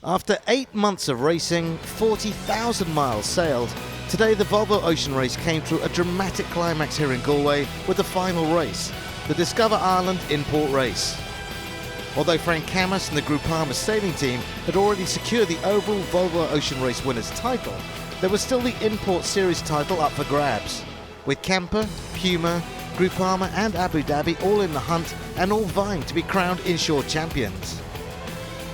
After 8 months of racing, 40,000 miles sailed, today the Volvo Ocean Race came to a dramatic climax here in Galway with the final race, the Discover Ireland Import Race. Although Frank Camus and the Groupama sailing team had already secured the overall Volvo Ocean Race winner's title, there was still the Import Series title up for grabs, with Camper, Puma, Groupama and Abu Dhabi all in the hunt and all vying to be crowned inshore champions.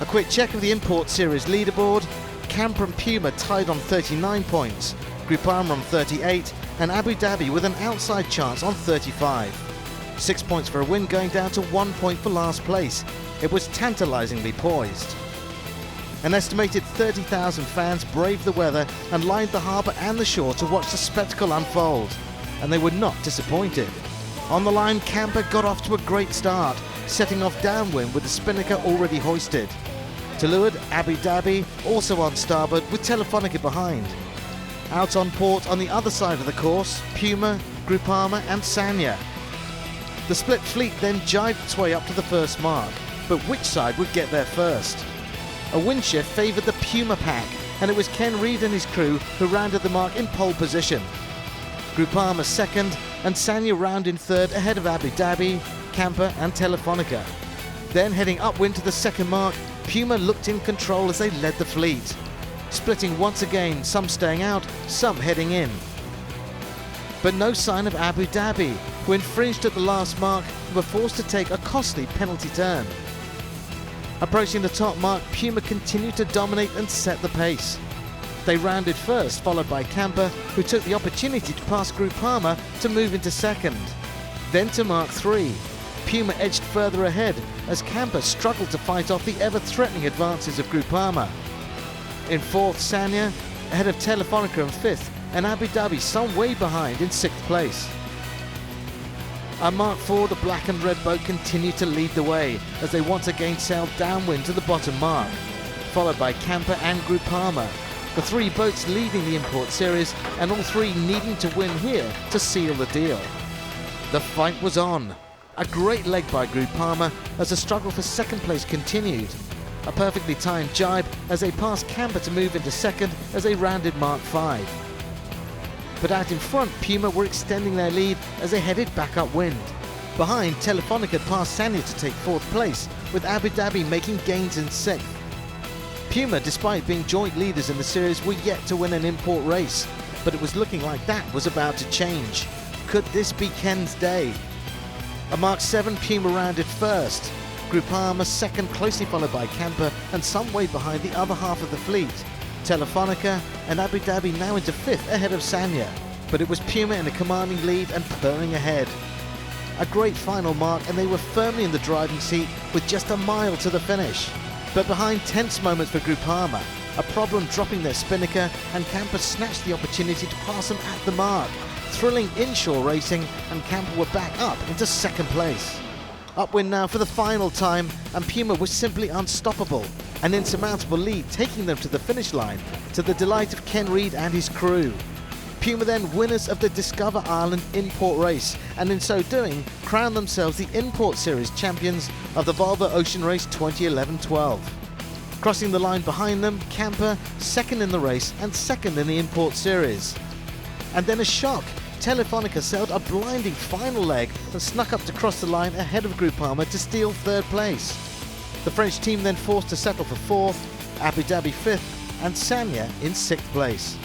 A quick check of the Import Series leaderboard: Camper and Puma tied on 39 points, Groupama on 38 and Abu Dhabi with an outside chance on 35. 6 points for a win going down to 1 point for last place. It was tantalisingly poised. An estimated 30,000 fans braved the weather and lined the harbour and the shore to watch the spectacle unfold, and they were not disappointed. On the line, Camper got off to a great start, setting off downwind with the spinnaker already hoisted. To leeward, Abu Dhabi also on starboard with Telefonica behind. Out on port on the other side of the course, Puma, Groupama and Sanya. The split fleet then jibed its way up to the first mark, but which side would get there first? A wind shift favoured the Puma pack, and it was Ken Reid and his crew who rounded the mark in pole position. Groupama second and Sanya round in third ahead of Abu Dhabi, Camper and Telefonica. Then heading upwind to the second mark, Puma looked in control as they led the fleet, splitting once again, some staying out, some heading in. But no sign of Abu Dhabi, who infringed at the last mark and were forced to take a costly penalty turn. Approaching the top mark, Puma continued to dominate and set the pace. They rounded first, followed by Camper, who took the opportunity to pass Groupama to move into second. Then to Mark 3. Puma edged further ahead as Camper struggled to fight off the ever-threatening advances of Groupama. In fourth, Sanya, ahead of Telefonica in fifth, and Abu Dhabi some way behind in sixth place. At Mark 4, the black and red boat continued to lead the way as they once again sailed downwind to the bottom mark, followed by Camper and Groupama, the three boats leading the Import Series and all three needing to win here to seal the deal. The fight was on. A great leg by Groupama as the struggle for second place continued. A perfectly timed jibe as they passed Camper to move into second as they rounded Mark 5. But out in front, Puma were extending their lead as they headed back upwind. Behind, Telefonica passed Sanya to take fourth place, with Abu Dhabi making gains in sixth. Puma, despite being joint leaders in the series, were yet to win an import race, but it was looking like that was about to change. Could this be Ken's day? At Mark 7, Puma rounded first, Groupama second, closely followed by Camper and some way behind the other half of the fleet. Telefonica and Abu Dhabi now into fifth ahead of Sanya, but it was Puma in a commanding lead and purring ahead. A great final mark and they were firmly in the driving seat with just a mile to the finish. But behind, tense moments for Groupama, a problem dropping their spinnaker, and Camper snatched the opportunity to pass them at the mark. Thrilling inshore racing, and Camper were back up into second place. Upwind now for the final time, and Puma was simply unstoppable, an insurmountable lead taking them to the finish line, to the delight of Ken Reid and his crew. Puma then winners of the Discover Ireland Import Race, and in so doing crowned themselves the Import Series champions of the Volvo Ocean Race 2011-12. Crossing the line behind them, Camper second in the race and second in the Import Series. And then a shock. Telefonica sailed a blinding final leg and snuck up to cross the line ahead of Groupama to steal third place. The French team then forced to settle for fourth, Abu Dhabi fifth and Sanya in sixth place.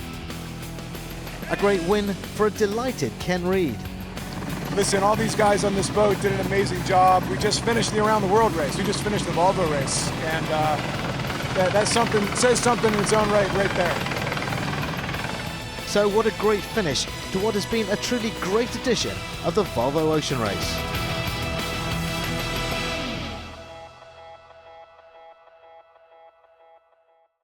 A great win for a delighted Ken Reid. Listen, all these guys on this boat did an amazing job. We just finished the Around the World race. We just finished the Volvo race, and that's something, says something in its own right there. So what a great finish to what has been a truly great edition of the Volvo Ocean Race.